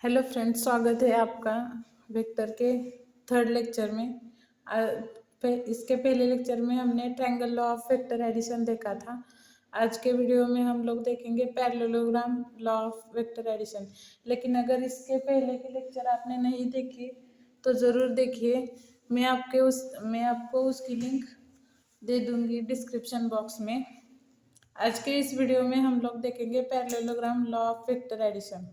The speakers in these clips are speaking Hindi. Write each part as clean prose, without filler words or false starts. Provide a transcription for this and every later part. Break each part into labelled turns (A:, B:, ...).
A: हेलो फ्रेंड्स, स्वागत है आपका वेक्टर के थर्ड लेक्चर में। इसके पहले लेक्चर में हमने triangle law of vector addition देखा था। आज के वीडियो में हम लोग देखेंगे parallelogram law of vector addition. लेकिन अगर इसके पहले के लेक्चर आपने नहीं देखे तो ज़रूर देखिए। मैं आपको उसकी लिंक दे दूंगी डिस्क्रिप्शन बॉक्स में। आज के इस वीडियो में हम लोग देखेंगे parallelogram law of vector addition.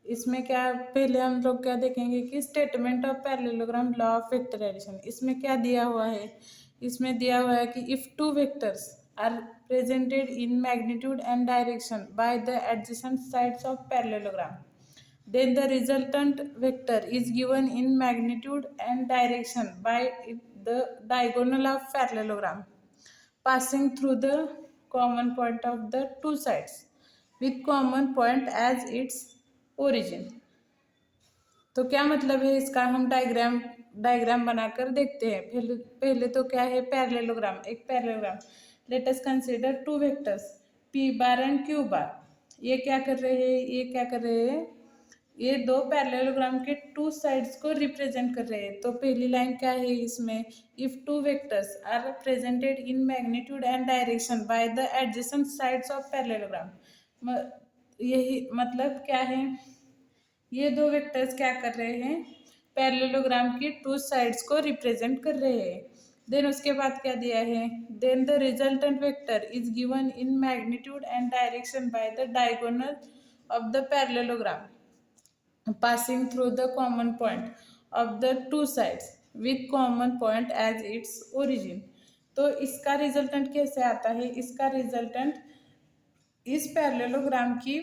A: इसमें क्या, पहले हम लोग क्या देखेंगे कि statement of parallelogram law of vector addition. इसमें क्या दिया हुआ है, इसमें दिया हुआ है कि if two vectors are presented in magnitude and direction by the adjacent sides of parallelogram, then the resultant vector is given in magnitude and direction by the diagonal of parallelogram passing through the common point of the two sides with common point as its origin। तो क्या मतलब है इसका, हम डायग्राम बनाकर देखते हैं। पहले पहले तो क्या है, पैरेललोग्राम, एक parallelogram. Let us consider two vectors P bar and Q बार। ये क्या कर रहे हैं, ये दो पैरेललोग्राम के टू साइड्स को रिप्रेजेंट कर रहे हैं। तो पहली लाइन क्या है इसमें, if two vectors are presented in magnitude and direction by the adjacent sides of parallelogram. यही मतलब क्या है, ये दो वेक्टर्स क्या कर रहे हैं, पैरेललोग्राम की टू साइड्स को रिप्रेजेंट कर रहे हैं। देन उसके बाद क्या दिया है, then the resultant vector is given in magnitude and direction by the diagonal of the parallelogram passing through the common point of the two sides with common point as its origin। तो इसका रिजल्टेंट कैसे आता है, इसका रिजल्टेंट इस पैरेललोग्राम की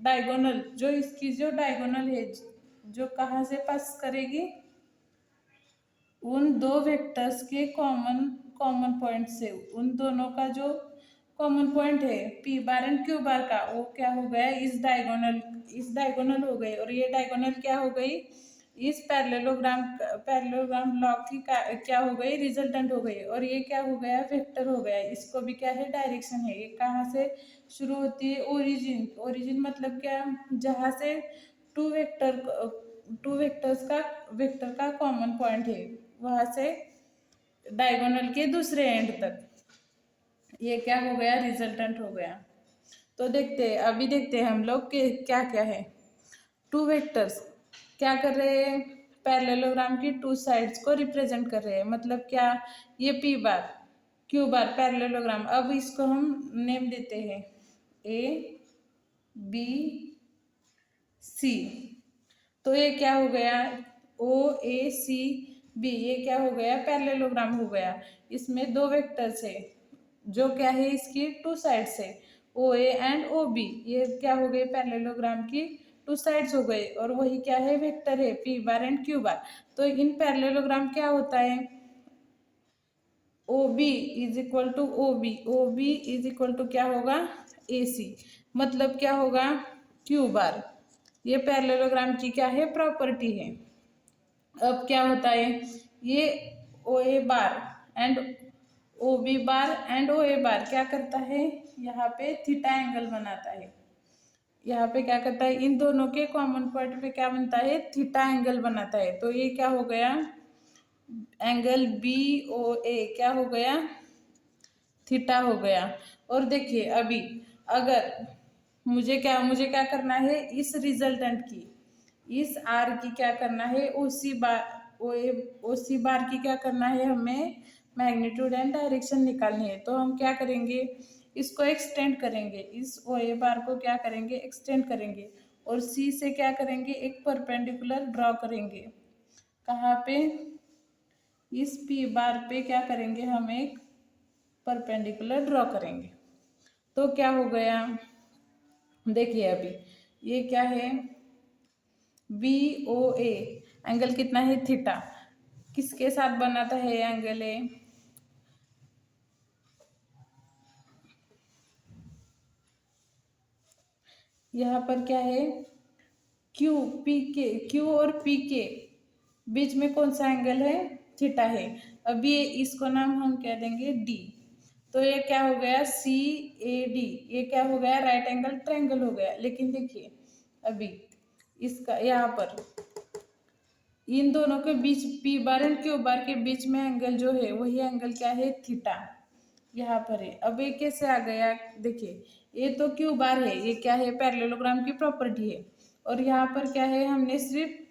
A: डायगोनल, जो इसकी जो डायगोनल है, जो कहाँ से पास करेगी, उन दो वेक्टर्स के कॉमन पॉइंट से, उन दोनों का जो कॉमन पॉइंट है पी बार एंड क्यू बार का, वो क्या हो गया, इस डायगोनल हो गई। और ये डायगोनल क्या हो गई, इस पैरेललोग्राम लॉ की क्या हो गई, रिजल्टेंट हो गई। और ये क्या हो गया, वेक्टर हो गया। इसको भी क्या है, डायरेक्शन है। ये कहाँ से शुरू होती है, ओरिजिन मतलब क्या, जहाँ से टू वेक्टर का कॉमन पॉइंट है, वहां से डायगोनल के दूसरे एंड तक, ये क्या हो गया, रिजल्टेंट हो गया। तो अभी देखते हैं हम लोग कि क्या क्या है। टू वेक्टर्स क्या कर रहे हैं, पैरेललोग्राम की टू साइड्स को रिप्रेजेंट कर रहे हैं। मतलब क्या, ये पी बार क्यू बार पैरेललोग्राम। अब इसको हम नेम देते हैं ए बी सी। तो ये क्या हो गया, ओ ए सी बी, ये क्या हो गया, पैरेललोग्राम हो गया। इसमें दो वेक्टर्स है, जो क्या है, इसकी टू साइड्स है, O A and O B. ये क्या हो गए, पैरेललोग्राम की टू साइड्स हो गए। और वही क्या है, वेक्टर है P bar and Q bar. तो इन पैरेललोग्राम क्या होता है, O B is equal to O B is equal to क्या होगा, ए सी। मतलब क्या होगा, क्यू बार। ये पैरेललोग्राम की क्या है, प्रॉपर्टी है। अब क्या होता है, ये O A bar and O B bar and O A bar क्या करता है, यहाँ पे थीटा एंगल बनाता है। यहाँ पे क्या करता है, इन दोनों के कॉमन पॉइंट पे क्या बनता है, थीटा एंगल बनाता है। तो ये क्या हो गया, एंगल बी ओ ए क्या हो गया, थीटा हो गया। और देखिए अभी, अगर मुझे क्या करना है, इस रिजल्टेंट की, इस आर की क्या करना है, ओ सी बार की क्या करना है, हमें मैग्नीट्यूड एंड डायरेक्शन निकालनी है। तो हम क्या करेंगे, इसको एक्सटेंड करेंगे, इस ओ ए बार को क्या करेंगे, एक्सटेंड करेंगे। और सी से क्या करेंगे, एक परपेंडिकुलर ड्रॉ करेंगे। कहाँ पे, इस पी बार पे क्या करेंगे, हम एक परपेंडिकुलर ड्रॉ करेंगे। तो क्या हो गया, देखिए अभी ये क्या है, बी ओ ए एंगल कितना है, थीटा। किसके साथ बनाता है एंगल ए, यहाँ पर क्या है, क्यू और पी के बीच में कौन सा एंगल है, थीटा है। अभी इसको नाम हम क्या देंगे, डी। तो ये क्या हो गया, सी ए डी, ये क्या हो गया, राइट एंगल ट्रायंगल हो गया। लेकिन देखिए अभी इसका यहाँ पर इन दोनों के बीच P bar and Q bar के बीच में एंगल जो है वही एंगल क्या है, थीटा, यहाँ पर है। अब ये कैसे आ गया, देखिए ये तो क्यू बार है, ये क्या है, पैरेललोग्राम की प्रॉपर्टी है। और यहाँ पर क्या है, हमने सिर्फ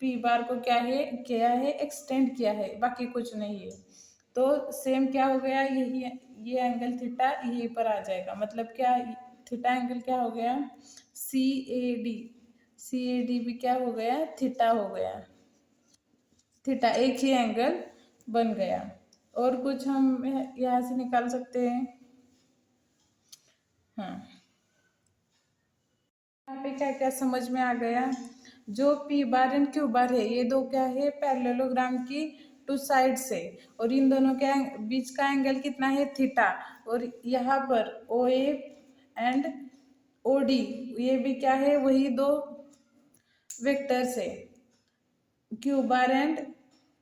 A: पी बार को क्या है किया है, एक्सटेंड किया है, बाकी कुछ नहीं है। तो सेम क्या हो गया, यही ये एंगल थीटा यहीं पर आ जाएगा। मतलब क्या, थीटा एंगल क्या हो गया, सी A D, C A D भी क्या हो गया, थीटा हो गया। थीटा एक ही एंगल बन गया। और कुछ हम यहाँ से निकाल सकते हैं। हाँ, यहाँ पे क्या क्या समझ में आ गया, जो पी बार एंड क्यू बार है ये दो क्या है, पैरेललोग्राम की टू साइड से, और इन दोनों के बीच का एंगल कितना है, थीटा। और यहाँ पर ओ ए एंड ओ डी ये भी क्या है, वही दो वेक्टर्स है, क्यू बार एंड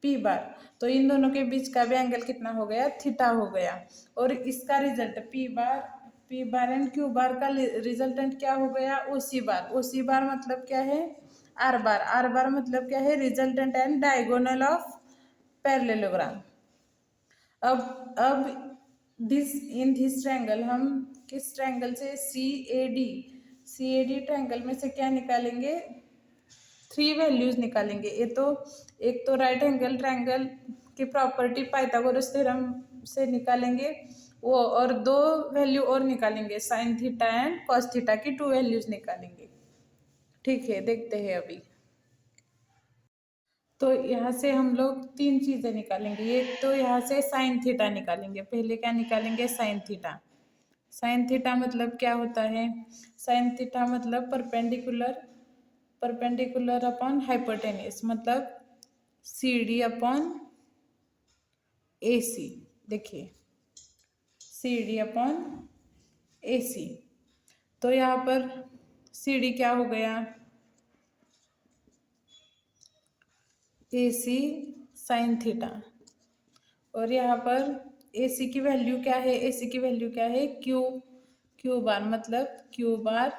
A: पी बार। तो इन दोनों के बीच का भी एंगल कितना हो गया, थीटा हो गया। और इसका result P bar and Q बार का रिजल्टेंट क्या हो गया, ओ सी बार। ओ सी बार मतलब क्या है, आर बार। आर बार मतलब क्या है, resultant and diagonal of parallelogram. अब दिस ट्रायंगल हम किस ट्रायंगल से, सी ए डी ट्रायंगल में से क्या निकालेंगे, 3 वैल्यूज निकालेंगे। ये तो एक तो राइट एंगल ट्रायंगल की प्रॉपर्टी पाइथागोरस थ्योरम से निकालेंगे वो, और 2 वैल्यू और निकालेंगे, sine theta and cos theta की 2 वैल्यूज निकालेंगे। ठीक है, देखते हैं अभी। तो यहाँ से हम लोग 3 चीजें निकालेंगे। एक तो यहाँ से साइन थीटा निकालेंगे। पहले क्या निकालेंगे, साइन थीटा। साइन थीटा मतलब क्या होता है, साइन थीटा मतलब परपेंडिकुलर अपॉन हाइपोटेन्यूज, मतलब सी डी अपॉन ए सी। देखिए सी डी अपॉन ए सी। तो यहाँ पर सी डी क्या हो गया, ए सी साइन थीटा। और यहाँ पर ए सी की वैल्यू क्या है, ए सी की वैल्यू क्या है, क्यू बार, मतलब क्यू बार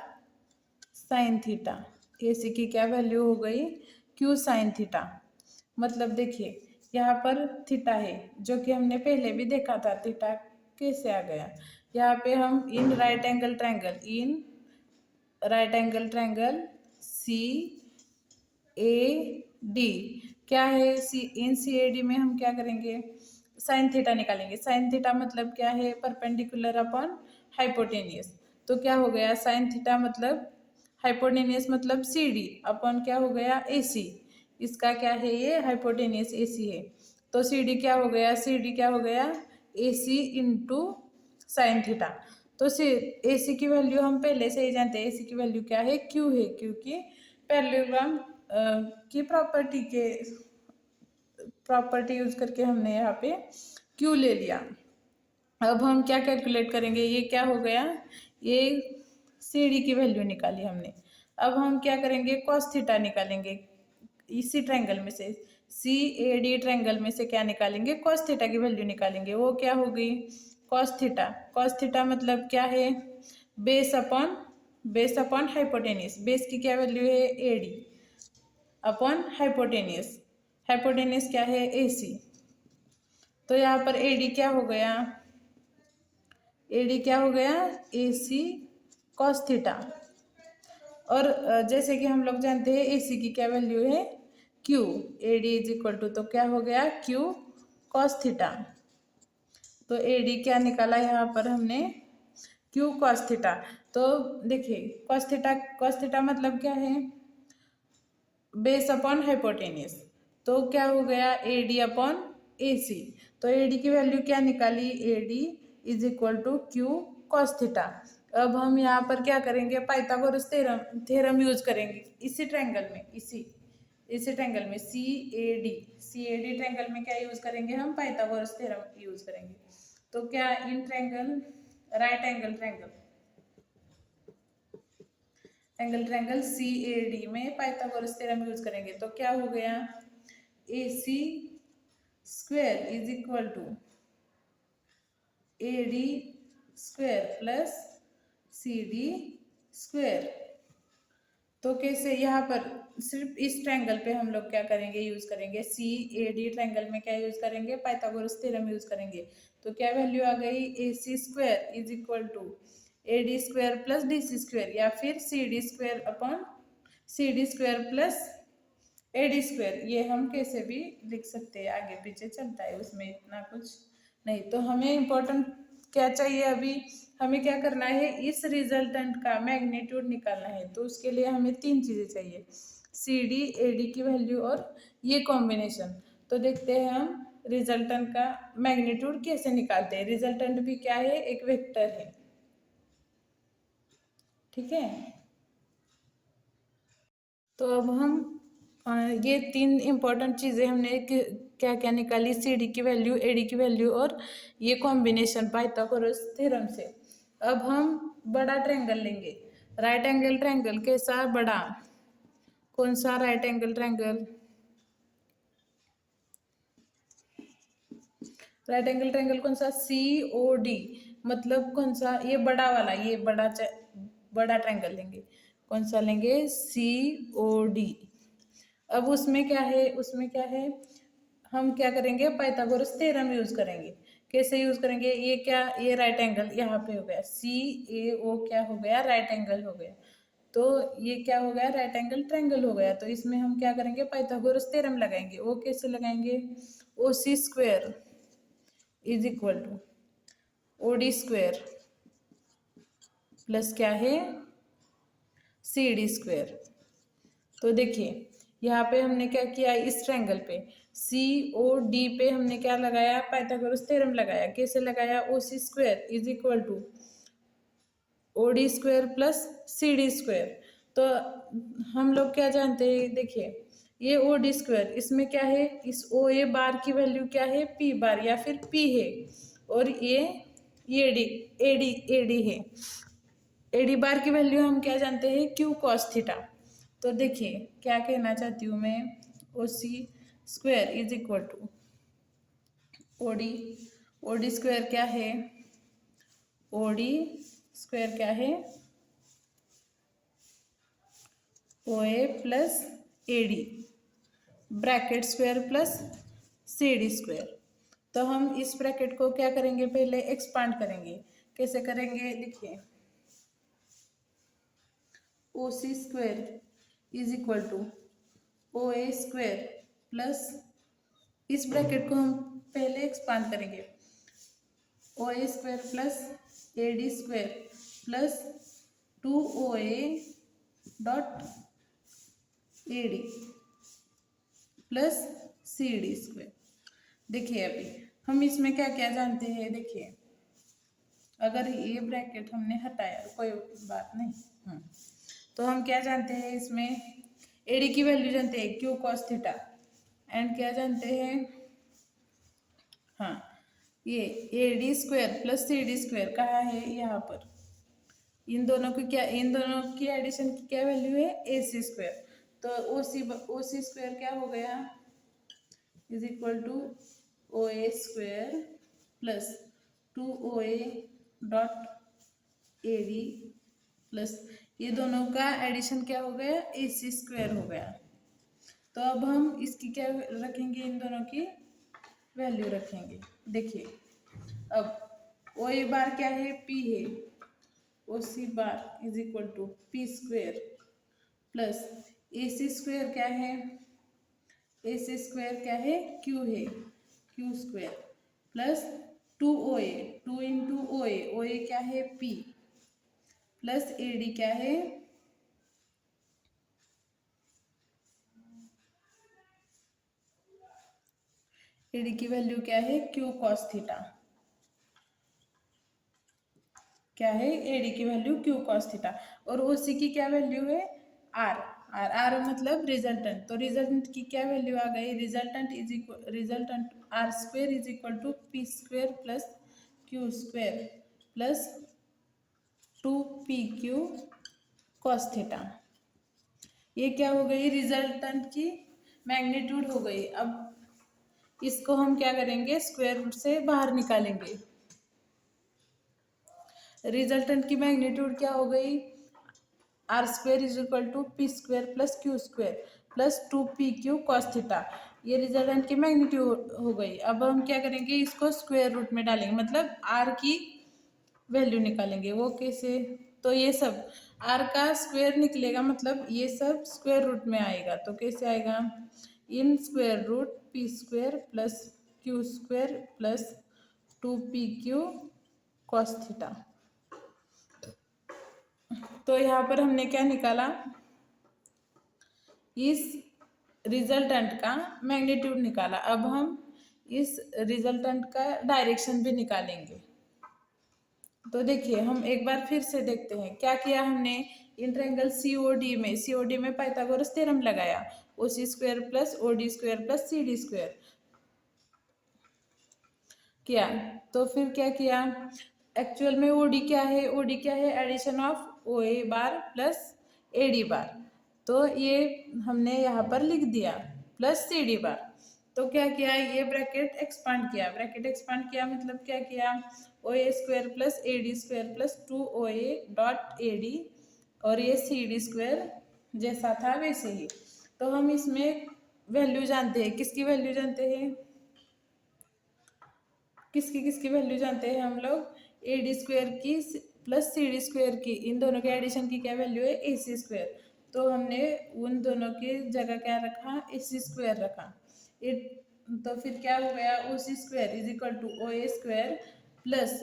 A: साइन थीटा। ए सी की क्या वैल्यू हो गई, क्यू साइन थीटा। मतलब देखिए यहाँ पर थीटा है, जो कि हमने पहले भी देखा था, थीटा कैसे आ गया। यहाँ पे हम in right angle triangle C A D क्या है, इन सी ए डी में हम क्या करेंगे, साइन थीटा निकालेंगे। साइन थीटा मतलब क्या है, परपेंडिकुलर अपॉन हाइपोटेनियस। तो क्या हो गया, साइन थीटा मतलब हाइपोटेनियस मतलब सी डी अपॉन क्या हो गया, ए सी। इसका क्या है, ये हाइपोटेनियस ए सी है। तो सी डी क्या हो गया, सी डी क्या हो गया, A C into sine theta. तो ए सी की वैल्यू हम पहले से ही जानते हैं, ए सी की वैल्यू क्या है, क्यू है, क्योंकि पैरेललोग्राम की प्रॉपर्टी यूज करके हमने यहाँ पे क्यू ले लिया। अब हम क्या कैलकुलेट करेंगे, ये क्या हो गया, ये सी डी की वैल्यू निकाली हमने। अब हम क्या करेंगे, कॉस थीटा निकालेंगे। इसी ट्रायंगल में से सी ए डी ट्रायंगल में से क्या निकालेंगे, कॉस थीटा की वैल्यू निकालेंगे। वो क्या हो गई, कॉस थीटा। कॉस थीटा मतलब क्या है, बेस अपॉन हाइपोटेनियस। बेस की क्या वैल्यू है, A D upon hypotenuse. Hypotenuse क्या है, ए सी। तो यहाँ पर ए डी क्या हो गया, ए डी क्या हो गया, ए सी कॉस थीटा। और जैसे कि हम लोग जानते हैं ए सी की क्या वैल्यू है, Q. A D is equal to, तो क्या हो गया, क्यू कॉस थीटा। तो ए डी क्या निकाला यहाँ पर हमने, क्यू कॉस थीटा। तो देखिए कॉस थीटा मतलब क्या है, बेस अपॉन हाइपोटेनियस। तो क्या हो गया, ए डी अपॉन ए सी। तो ए डी की वैल्यू क्या निकाली, A D is equal to Q cos theta. अब हम यहाँ पर क्या करेंगे, पाइथागोरस थ्योरम यूज करेंगे इसी ट्रायंगल में, इसी ट्रायंगल में सी ए डी ट्रायंगल में क्या यूज करेंगे, हम पाइथागोरस थ्योरम यूज करेंगे। तो क्या in right angle triangle C A D में पाइथागोरस थ्योरम यूज करेंगे। तो क्या हो गया, A C square is equal to A D square plus C D square. तो कैसे यहाँ पर सिर्फ इस ट्रायंगल पे हम लोग क्या करेंगे, यूज करेंगे सी ए डी ट्रायंगल में क्या यूज करेंगे, पाइथागोरस थ्योरम यूज करेंगे। तो क्या वैल्यू आ गई, A C square is equal to A D square plus D C square, या फिर C D square upon C D square plus A D square. ये हम कैसे भी लिख सकते हैं, आगे पीछे चलता है, उसमें इतना कुछ नहीं। तो हमें इम्पोर्टेंट क्या चाहिए, अभी हमें क्या करना है, इस रिजल्टेंट का मैग्नीट्यूड निकालना है। तो उसके लिए हमें तीन चीज़ें चाहिए, सी डी ए डी की वैल्यू और ये कॉम्बिनेशन। तो देखते हैं हम रिजल्टेंट का मैग्नीट्यूड कैसे निकालते हैं। रिजल्टेंट भी क्या है, एक वेक्टर है, ठीक है। तो अब हम ये तीन इंपॉर्टेंट चीज़ें हमने क्या क्या निकाली, सी डी की वैल्यू, ए डी की वैल्यू और ये कॉम्बिनेशन पाइथागोरस थ्योरम से। अब हम बड़ा ट्रायंगल लेंगे, राइट एंगल ट्रायंगल कैसा बड़ा, कौन सा right angle triangle, right angle triangle कौन सा, सी ओ डी, मतलब कौन सा, ये बड़ा वाला, ये बड़ा ट्रायंगल लेंगे। कौन सा लेंगे, सी ओ डी। अब उसमें क्या है, उसमें क्या है, हम क्या करेंगे, पाइथागोरस थ्योरम यूज करेंगे। कैसे यूज करेंगे, ये क्या, ये राइट एंगल यहाँ पे हो गया, सी ए ओ क्या हो गया, राइट एंगल हो गया। तो ये क्या हो गया, राइट एंगल ट्रायंगल हो गया। तो इसमें हम क्या करेंगे, पाइथागोरस थ्योरम लगाएंगे। वो कैसे लगाएंगे, O C square is equal to O D square plus क्या है, सी डी स्क्वायर। तो देखिए यहाँ पे हमने क्या किया, इस ट्रायंगल पे सी ओ डी पे हमने क्या लगाया, पाइथागोरस थ्योरम लगाया। कैसे लगाया, O C square is equal to O D square plus C D square. तो हम लोग क्या जानते हैं, देखिए ये ओ डी स्क्वायर, इसमें क्या है, इस ओ ए बार की वैल्यू क्या है, पी बार या फिर पी है, और ये डी ए डी है। ए डी बार की वैल्यू हम क्या जानते हैं, क्यू कॉस थीटा। तो देखिए क्या कहना चाहती हूँ मैं, O C square is equal to O D square क्या है, ओ डी स्क्वायर क्या है, O A plus A D bracket square plus C D square. तो हम इस ब्रैकेट को क्या करेंगे, पहले एक्सपांड करेंगे। कैसे करेंगे, देखिए O C square is equal to O A square plus, इस ब्रैकेट को हम पहले एक्सपांड करेंगे, O A square plus A D square plus 2OA dot A D plus C D square. देखिए अभी हम इसमें क्या क्या जानते हैं, देखिए अगर ये ब्रैकेट हमने हटाया, कोई बात नहीं, तो हम क्या जानते हैं, इसमें ए डी की वैल्यू जानते हैं, क्यू कॉस थीटा, एंड क्या जानते हैं, हाँ ये A D square plus C D square कहाँ है, यहाँ पर। इन दोनों की क्या, इन दोनों की एडिशन की क्या वैल्यू है, ए सी स्क्वायर। तो ओ सी स्क्वायर क्या हो गया, is equal to O A square plus 2OA dot A D plus, ये दोनों का एडिशन क्या हो गया, ए सी स्क्वायर हो गया। तो अब हम इसकी क्या रखेंगे, इन दोनों की वैल्यू रखेंगे। देखिए अब ओ ए बार क्या है, पी है, O C bar is equal to P square plus A C square क्या है, ए सी स्क्वायर क्या है, क्यू है, Q square plus 2OA, 2 into O A क्या है, पी प्लस ए डी क्या है, ए डी की वैल्यू क्या है, क्यू कॉस थीटा, क्या है, ए डी की वैल्यू क्यू कॉस थीटा। और ओ सी की क्या वैल्यू है, आर, आर मतलब रिजल्टेंट। तो रिजल्टेंट की क्या वैल्यू आ गई, resultant R square is equal to P square plus Q square plus 2PQ cos theta. ये क्या हो गई, रिजल्टेंट की मैग्नीट्यूड हो गई। अब इसको हम क्या करेंगे, स्क्वायर रूट से बाहर निकालेंगे। रिजल्टेंट की मैग्नीट्यूड क्या हो गई, R square is equal to P square plus Q square plus 2 pq cos theta. ये रिजल्टेंट की मैग्नीट्यूड हो गई। अब हम क्या करेंगे, इसको स्क्वायर रूट में डालेंगे, मतलब आर की वैल्यू निकालेंगे। वो कैसे, तो ये सब आर का स्क्वायर निकलेगा, मतलब ये सब स्क्वायर रूट में आएगा। तो कैसे आएगा, in square root P square plus Q square plus 2pq cos theta. तो यहाँ पर हमने क्या निकाला, इस रिजल्टेंट का मैग्नीट्यूड निकाला। अब हम इस रिजल्टेंट का डायरेक्शन भी निकालेंगे। तो देखिए, हम एक बार फिर से देखते हैं क्या किया हमने। इन ट्रायंगल सीओडी में पाइथागोरस थ्योरम लगाया, OC square plus OD square plus CD square किया। तो फिर क्या किया, एक्चुअल में ओडी क्या है, ओडी क्या है, addition of O A bar plus A D bar. तो ये हमने यहाँ पर लिख दिया प्लस सी डी बार। तो क्या किया, ये ब्रैकेट एक्सपांड किया, ब्रैकेट एक्सपांड किया मतलब क्या किया, O A square plus A D square plus 2 OA dot A D, और ये सी डी स्क्वायर जैसा था वैसे ही। तो हम इसमें वैल्यू जानते हैं, किसकी वैल्यू जानते हैं, किसकी वैल्यू जानते हैं हम लोग, ए डी स्क्वायर की प्लस सी डी स्क्वायर की, इन दोनों के एडिशन की क्या वैल्यू है, ए सी स्क्वायर। तो हमने उन दोनों की जगह क्या रखा, ए सी स्क्वायर रखा। तो फिर क्या हो गया, O C square is equal to O A square plus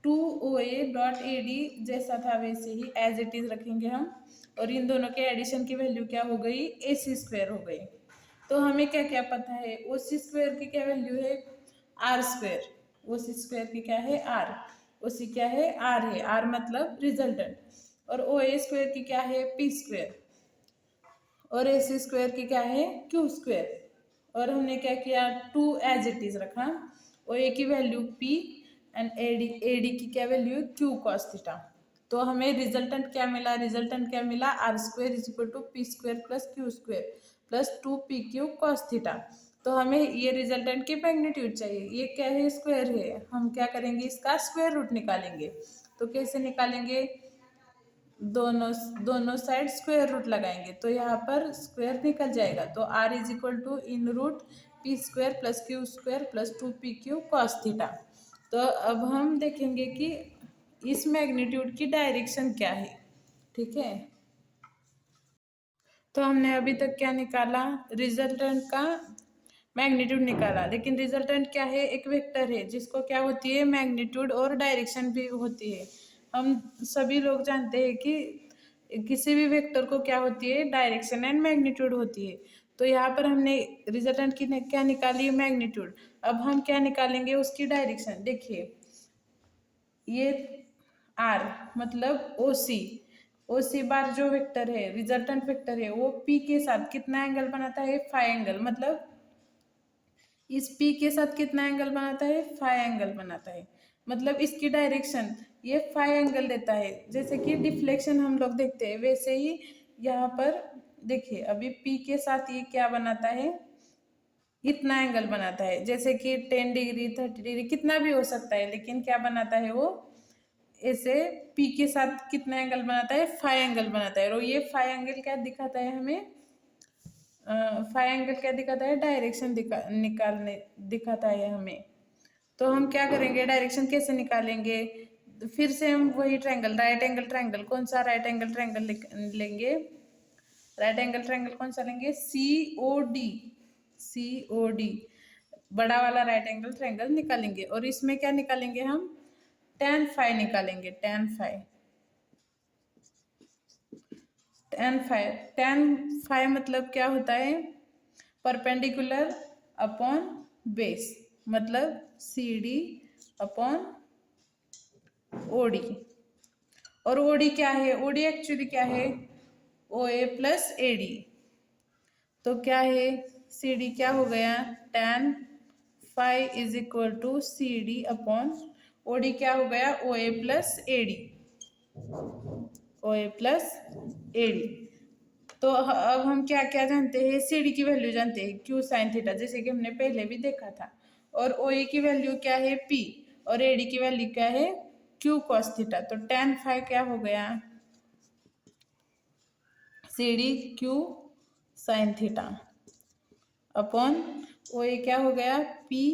A: 2 OA dot A D, जैसा था वैसे ही एज इट इज रखेंगे हम। और इन दोनों के एडिशन की वैल्यू क्या हो गई, ए सी स्क्वायर हो गई। तो हमें क्या क्या पता है, ओ सी स्क्वायर की क्या वैल्यू है, R square, O C square की क्या है, आर, ओ सी क्या है, आर है, आर मतलब रिजल्टेंट। और ओ ए स्क्वायर की क्या है, पी स्क्वायर, और ए सी स्क्वायर की क्या है, क्यू स्क्वायर। और हमने क्या किया, 2 एज इट इज रखा, ओ ए की value P and A D की क्या वैल्यू, क्यू कॉस थीटा। तो हमें रिजल्टेंट क्या मिला, रिजल्टेंट क्या मिला, R square is equal to P square plus Q square plus 2pq cos theta. तो हमें ये रिजल्टेंट की मैग्नीट्यूड चाहिए, ये क्या है, स्क्वायर है। हम क्या करेंगे, इसका स्क्वायर रूट निकालेंगे। तो कैसे निकालेंगे, दोनों दोनों साइड स्क्वायर रूट लगाएंगे, तो यहाँ पर स्क्वायर निकल जाएगा। तो R is equal to in root P square plus Q square plus 2pq cos theta. तो अब हम देखेंगे कि इस मैग्नीट्यूड की डायरेक्शन क्या है, ठीक है। तो हमने अभी तक क्या निकाला, रिजल्टेंट का मैग्नीट्यूड निकाला, लेकिन रिजल्टेंट क्या है, एक वेक्टर है जिसको क्या होती है, मैग्नीट्यूड और डायरेक्शन भी होती है। हम सभी लोग जानते हैं कि किसी भी वेक्टर को क्या होती है, डायरेक्शन एंड मैग्नीट्यूड होती है। तो यहाँ पर हमने रिजल्टेंट की क्या निकाली, मैग्नीट्यूड। अब हम क्या निकालेंगे, उसकी डायरेक्शन। देखिए, ये आर मतलब ओ सी बार जो वेक्टर है, रिजल्टेंट वेक्टर है, वो पी के साथ कितना एंगल बनाता है, फाई एंगल। मतलब इस पी के साथ कितना एंगल बनाता है, फाई एंगल बनाता है। मतलब इसकी डायरेक्शन ये फाई एंगल देता है। जैसे कि डिफ्लेक्शन हम लोग देखते हैं, वैसे ही यहाँ पर देखिए, अभी पी के साथ ये क्या बनाता है, इतना एंगल बनाता है। जैसे कि 10 डिग्री 30 डिग्री कितना भी हो सकता है, लेकिन क्या बनाता है वो, ऐसे पी के साथ कितना एंगल बनाता है, फाई एंगल बनाता है। और ये फाई एंगल क्या दिखाता है हमें, फाई एंगल क्या दिखाता है, डायरेक्शन निकालने दिखाता है हमें। तो हम क्या करेंगे, डायरेक्शन कैसे निकालेंगे, फिर से हम वही ट्रायंगल, राइट एंगल ट्रायंगल, कौन सा राइट एंगल ट्रायंगल लेंगे, राइट एंगल ट्रायंगल कौन सा लेंगे, सी ओ डी, बड़ा वाला राइट एंगल ट्रायंगल निकालेंगे। और इसमें क्या निकालेंगे हम, tan फाई निकालेंगे, tan फाई मतलब क्या होता है, परपेंडिकुलर अपॉन बेस, मतलब सी डी अपॉन ओडी। और ओडी क्या है, ओडी एक्चुअली क्या है, O A plus A D. तो क्या है, सी डी क्या हो गया, tan phi is equal to C D upon OD क्या हो गया, O A plus A D, O A plus A D. तो अब हम क्या क्या जानते हैं, सी डी की वैल्यू जानते हैं, क्यू साइन थीटा, जैसे कि हमने पहले भी देखा था। और ओ ए की वैल्यू क्या है, पी, और ए डी की वैल्यू क्या है, क्यू कॉस थीटा। तो tan फाई क्या हो गया, C D Q sine theta upon O A क्या हो गया P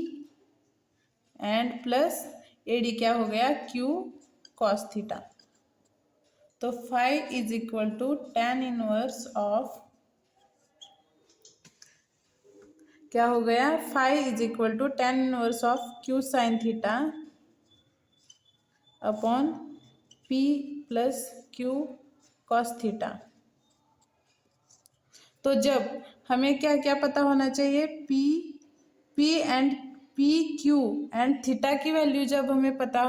A: and plus A D क्या हो गया क्यू कॉस थीटा। तो five is equal to tan inverse of क्या हो गया five is equal to tan inverse of Q sine theta upon P plus Q cos theta. तो जब हमें क्या क्या पता होना चाहिए पी क्यू एंड थीटा की वैल्यू जब हमें पता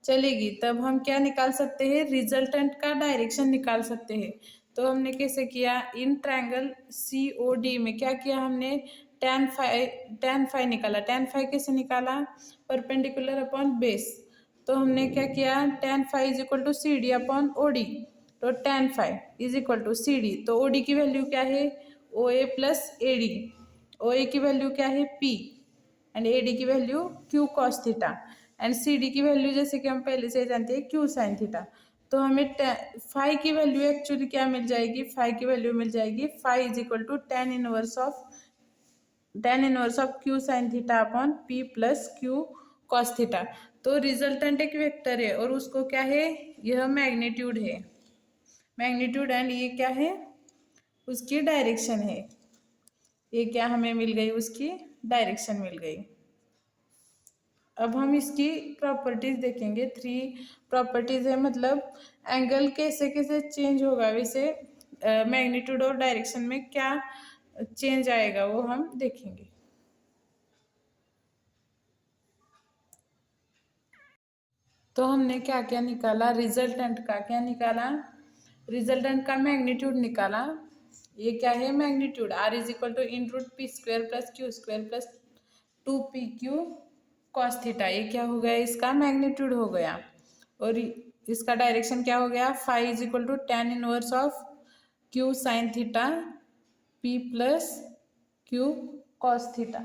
A: चलेगी तब हम क्या निकाल सकते हैं रिजल्टेंट का डायरेक्शन निकाल सकते हैं। तो हमने कैसे किया in triangle C O D में क्या किया हमने tan फाई निकाला। tan फाई कैसे निकाला परपेंडिकुलर अपॉन बेस। तो हमने क्या किया tan phi is equal to C D upon O D. तो tan phi is equal to C D. तो ओ डी की वैल्यू क्या है O A plus A D. O ए की वैल्यू क्या है पी एंड ए डी की value Q cos theta and C D की वैल्यू जैसे कि हम पहले से जानते हैं क्यू साइन थीटा। तो हमें फाइव की वैल्यू एक्चुअली क्या मिल जाएगी फाइव की वैल्यू मिल जाएगी phi is equal to tan inverse of Q sine theta upon P plus Q cos theta. तो रिजल्टेंट एक वेक्टर है और उसको क्या है यह मैग्नीट्यूड है मैग्नीट्यूड एंड ये क्या है उसकी डायरेक्शन है। ये क्या हमें मिल गई उसकी डायरेक्शन मिल गई। अब हम इसकी प्रॉपर्टीज देखेंगे। थ्री प्रॉपर्टीज है मतलब एंगल कैसे कैसे चेंज होगा वैसे मैग्नीट्यूड और डायरेक्शन में क्या चेंज आएगा वो हम देखेंगे। तो हमने क्या क्या निकाला रिजल्टेंट का क्या निकाला रिजल्टेंट का मैग्नीट्यूड निकाला। ये क्या है magnitude R is equal to in root P square plus Q square plus two P Q cos theta. ये क्या हो गया इसका मैग्नीट्यूड हो गया और इसका डायरेक्शन क्या हो गया five is equal to tan inverse of Q sine theta P plus Q cos theta.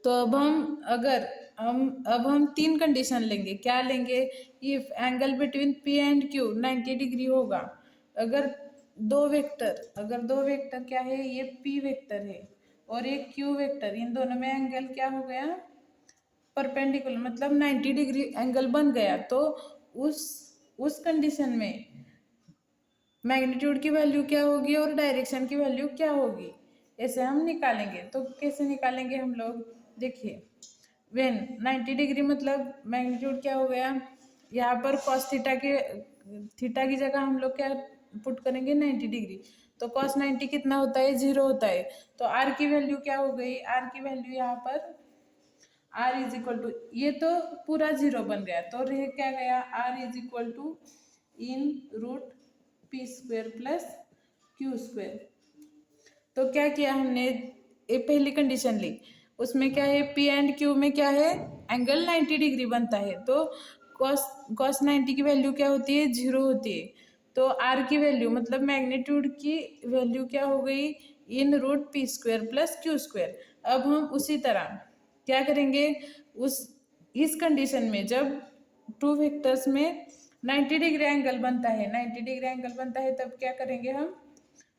A: तो अब हम तीन कंडीशन लेंगे। क्या लेंगे if angle between P and Q 90 degree होगा। अगर दो वेक्टर क्या है ये पी वेक्टर है और ये क्यू वेक्टर इन दोनों में एंगल क्या हो गया परपेंडिकुलर मतलब 90 डिग्री एंगल बन गया। तो उस कंडीशन में मैग्नीट्यूड की वैल्यू क्या होगी और डायरेक्शन की वैल्यू क्या होगी ऐसे हम निकालेंगे। तो कैसे निकालेंगे हम लोग देखिए वेन 90 डिग्री मतलब मैग्नीट्यूड क्या हो गया यहाँ पर कॉस थीटा की जगह हम लोग क्या पुट करेंगे 90 डिग्री। तो कॉस 90 कितना होता है 0 होता है। तो आर की वैल्यू क्या हो गई आर की वैल्यू यहाँ पर आर इज इक्वल टू ये तो पूरा 0 बन गया तो रह क्या गया R is equal to in root P square plus Q square. तो क्या किया हमने ये पहली कंडीशन ली उसमें क्या है पी एंड क्यू में क्या है एंगल 90 डिग्री बनता है। तो कॉस 90 की वैल्यू क्या होती है 0 होती है। तो आर की वैल्यू मतलब मैग्नीट्यूड की वैल्यू क्या हो गई in root P square plus Q square. अब हम उसी तरह क्या करेंगे इस कंडीशन में जब टू वेक्टर्स में 90 डिग्री एंगल बनता है 90 डिग्री एंगल बनता है तब क्या करेंगे हम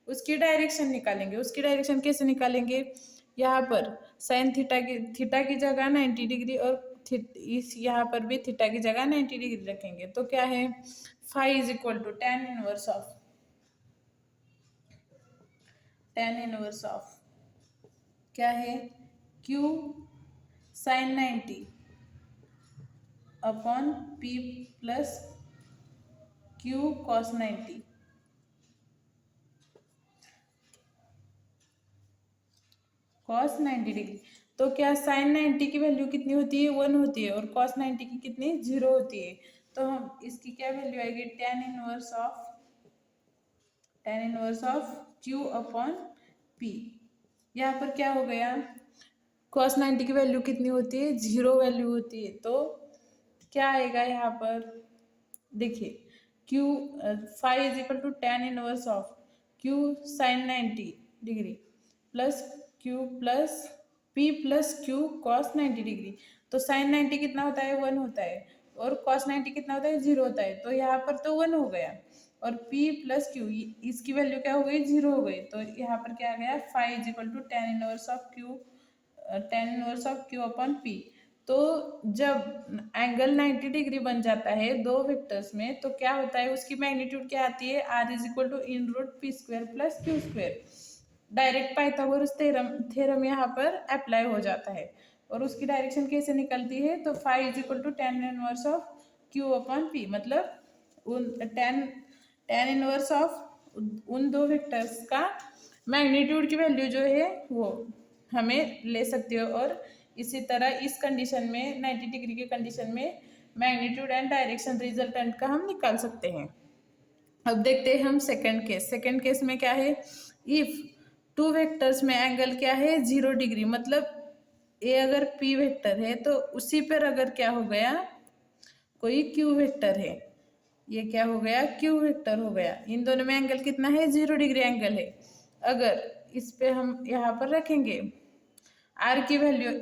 A: उसकी डायरेक्शन निकालेंगे। उसकी डायरेक्शन कैसे निकालेंगे यहाँ पर साइन थीटा की जगह 90 डिग्री और इस यहाँ पर भी थीटा की जगह 90 डिग्री रखेंगे। तो क्या है phi is equal to tan inverse of क्या है Q sine 90 upon P plus Q cos 90 cos 90 degree. तो क्या साइन 90 की वैल्यू कितनी होती है 1 होती है और कॉस 90 की कितनी 0 होती है। तो हम इसकी क्या वैल्यू आएगी tan inverse of Q upon P. यहाँ पर क्या हो गया कॉस 90 की वैल्यू कितनी होती है 0 वैल्यू होती है। तो क्या आएगा यहाँ पर देखिए Q phi is equal to tan inverse of Q sine 90 degree plus Q plus P plus Q cos 90 degree. तो साइन 90 कितना होता है 1 होता है और कॉस 90 कितना होता है 0 होता है। तो यहाँ पर तो 1 हो गया और P प्लस क्यू, इसकी वैल्यू क्या हो गई, 0 हो गई। तो यहाँ पर क्या आ गया, five is equal to tan inverse of Q, tan inverse of Q upon P. तो जब एंगल 90 डिग्री बन जाता है दो वेक्टर्स में, तो क्या होता है, उसकी मैग्नीट्यूड क्या आती है, R is equal to in root P square plus Q square. Direct Pythagoras theorem यहाँ पर अप्लाई हो जाता है। और उसकी डायरेक्शन कैसे निकलती है, तो five is equal to tan inverse of Q upon P, मतलब उन टेन टेन इनवर्स ऑफ उन दो वेक्टर्स का मैग्नीट्यूड की वैल्यू जो है वो हमें ले सकते हो। और इसी तरह इस कंडीशन में 90 डिग्री के कंडीशन में मैग्नीट्यूड एंड डायरेक्शन रिजल्टेंट का हम निकाल सकते हैं। अब देखते हैं हम सेकंड केस। सेकंड केस में क्या है, इफ टू वेक्टर्स में एंगल क्या है, 0 डिग्री, मतलब ए अगर पी वेक्टर है तो उसी पर अगर क्या हो गया, कोई क्यू वेक्टर है, ये क्या हो गया, क्यू वेक्टर हो गया, इन दोनों में एंगल कितना है, 0 डिग्री एंगल है। अगर इस पे हम यहाँ पर रखेंगे आर की वैल्यू,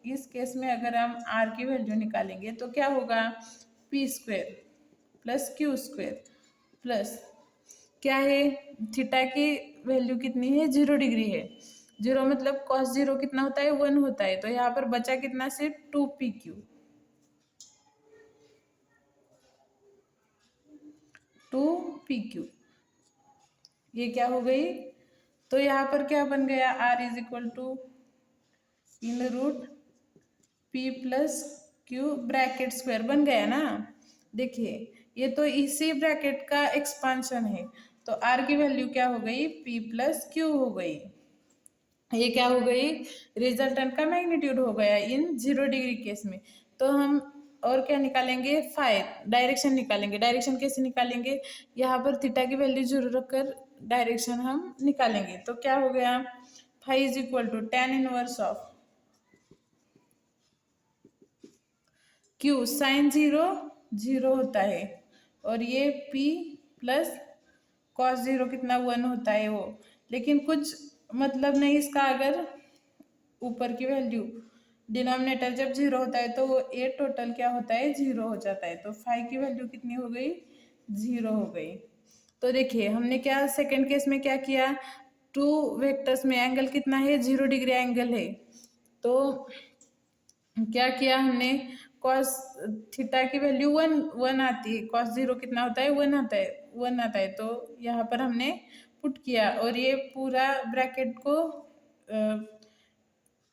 A: इस केस में अगर हम आर की वैल्यू निकालेंगे तो क्या होगा, P square plus Q square plus क्या है, थीटा की वैल्यू कितनी है, 0 डिग्री है। 0 मतलब कॉस 0 कितना होता है, 1 होता है। तो यहाँ पर बचा कितना, सिर्फ 2pq, 2pq, ये क्या हो गई। तो यहाँ पर क्या बन गया, r is equal to in root p plus Q bracket square बन गया ना। देखिए ये तो इसी ब्रैकेट का एक्सपांशन है, तो r की वैल्यू क्या हो गई, p प्लस क्यू हो गई। ये क्या हो गई, रिजल्टेंट का मैग्नीट्यूड हो गया इन 0 डिग्री केस में। तो हम और क्या निकालेंगे, फाइव, डायरेक्शन निकालेंगे। डायरेक्शन कैसे निकालेंगे, यहाँ पर थीटा की वैल्यू 0 रखकर डायरेक्शन हम निकालेंगे। तो क्या हो गया, five is equal to tan inverse of Q, sine 0 0 होता है, और ये p प्लस कॉस 0 कितना, 1 होता है वो। लेकिन कुछ मतलब नहीं इसका, अगर ऊपर की वैल्यू डिनोमिनेटर जब 0 होता है तो वो ए टोटल क्या होता है, 0 हो जाता है। तो फाइव की वैल्यू कितनी हो गई, 0 हो गई। तो देखिए हमने क्या सेकंड केस में क्या किया, टू वेक्टर्स में एंगल कितना है, 0 डिग्री एंगल है। तो क्या किया हमने, कॉस थीटा की वैल्यू 1 आती है, कॉस 0 कितना होता है, 1 आता है, 1 आता है। तो यहाँ पर हमने पुट किया और ये पूरा ब्रैकेट को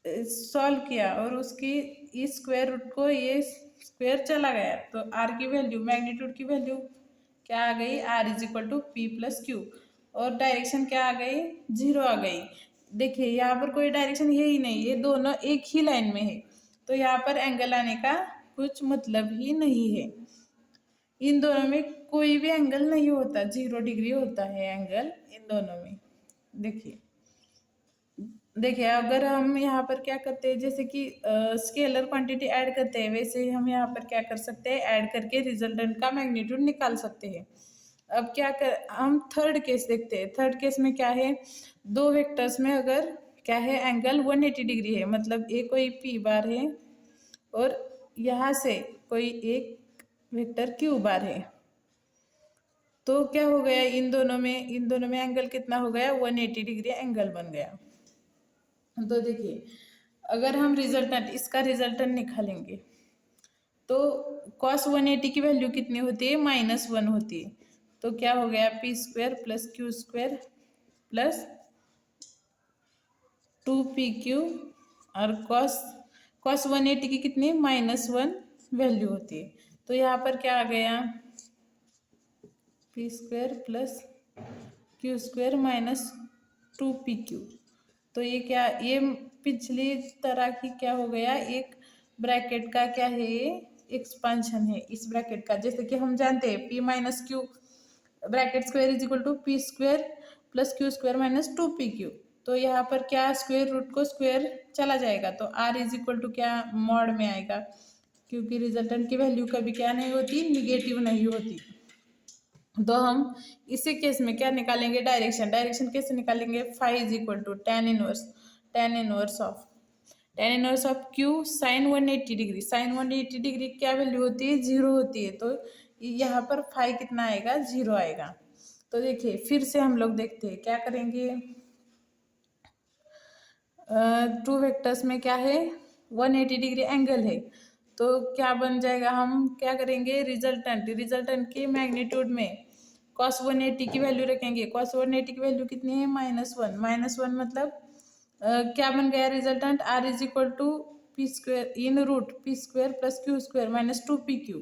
A: सॉल्व किया, और उसकी इस स्क्वायर रूट को ये स्क्वायर चला गया। तो आर की वैल्यू, मैग्नीट्यूड की वैल्यू क्या आ गई, R is equal to P plus Q, और डायरेक्शन क्या आ गई, 0 आ गई। देखिए यहाँ पर कोई डायरेक्शन है ही नहीं, ये दोनों एक ही लाइन में है, तो यहाँ पर एंगल आने का कुछ मतलब ही नहीं है। इन दोनों में कोई भी एंगल नहीं होता, 0 डिग्री होता है एंगल इन दोनों में। देखिए देखिए अगर हम यहाँ पर क्या करते हैं, जैसे कि स्केलर क्वांटिटी ऐड करते हैं, वैसे ही हम यहाँ पर क्या कर सकते हैं, ऐड करके रिजल्टेंट का मैग्नीट्यूड निकाल सकते हैं। अब क्या कर, हम थर्ड केस देखते हैं। थर्ड केस में क्या है, दो वेक्टर्स में अगर क्या है, एंगल 180 डिग्री है, मतलब ए कोई पी बार है और यहाँ से कोई एक वेक्टर क्यू बार है। तो क्या हो गया, इन दोनों में एंगल कितना हो गया, 180 डिग्री एंगल बन गया। तो देखिए अगर हम रिजल्टेंट, इसका रिजल्टेंट निकालेंगे तो cos 180 की वैल्यू कितनी होती है, -1 होती है। तो क्या हो गया, P square plus Q square plus 2pq, और cos 180 की कितनी, -1 वैल्यू होती है। तो यहाँ पर क्या आ गया, P square plus Q square minus 2pq। तो ये क्या, ये पिछली तरह की क्या हो गया, एक ब्रैकेट का क्या है, ये एक्सपांशन है इस ब्रैकेट का। जैसे कि हम जानते हैं p minus Q bracket square is equal to P square plus Q square minus 2pq। तो यहाँ पर क्या, स्क्वायर रूट को स्क्वायर चला जाएगा, तो r इज इक्वल टू क्या, मॉड में आएगा, क्योंकि रिजल्टेंट की वैल्यू कभी क्या नहीं होती, निगेटिव नहीं होती। तो हम इसी केस में क्या निकालेंगे, डायरेक्शन। डायरेक्शन कैसे निकालेंगे, phi is equal to tan inverse of Q sine 180 degree. Sine 180 degree क्या वैल्यू होती है, 0 होती है। तो यहाँ पर फाइव कितना आएगा, 0 आएगा। तो देखिए फिर से हम लोग देखते हैं क्या करेंगे। टू वेक्टर्स में क्या है, 180 डिग्री एंगल है, तो क्या बन जाएगा, हम क्या करेंगे, रिजल्टेंट की मैग्नीट्यूड में cos 180 की वैल्यू रखेंगे। cos 180 की वैल्यू कितनी है, -1 मतलब क्या बन गया resultant, r is equal to P square in root P square plus Q square -2pq।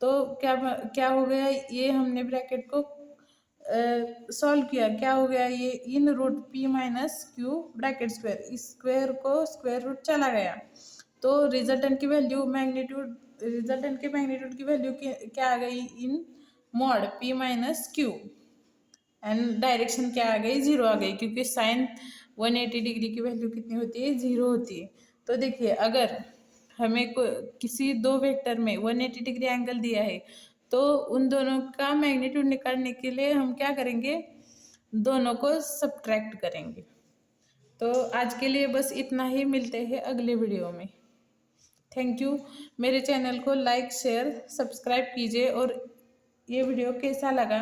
A: तो क्या हो गया, ये हमने ब्रैकेट को सॉल्व किया, क्या हो गया, ये in root P minus Q bracket square, इस स्क्वायर को स्क्वायर रूट चला गया, तो रिजल्टेंट की वैल्यू रिजल्टेंट के मैग्नीट्यूड की वैल्यू क्या आ गई, in mod P minus Q, and direction क्या आ गई, 0 आ गई, क्योंकि साइन 180 डिग्री की वैल्यू कितनी होती है, 0 होती है। तो देखिए अगर हमें किसी दो वेक्टर में 180 डिग्री एंगल दिया है, तो उन दोनों का मैग्नीट्यूड निकालने के लिए हम क्या करेंगे, दोनों को सब्ट्रैक्ट करेंगे। तो आज के लिए बस इतना ही, मिलते हैं अगले वीडियो में। Thank you. मेरे चैनल को लाइक शेयर सब्सक्राइब कीजिए, और ये वीडियो कैसा लगा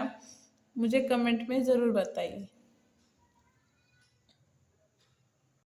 A: मुझे कमेंट में ज़रूर बताइए।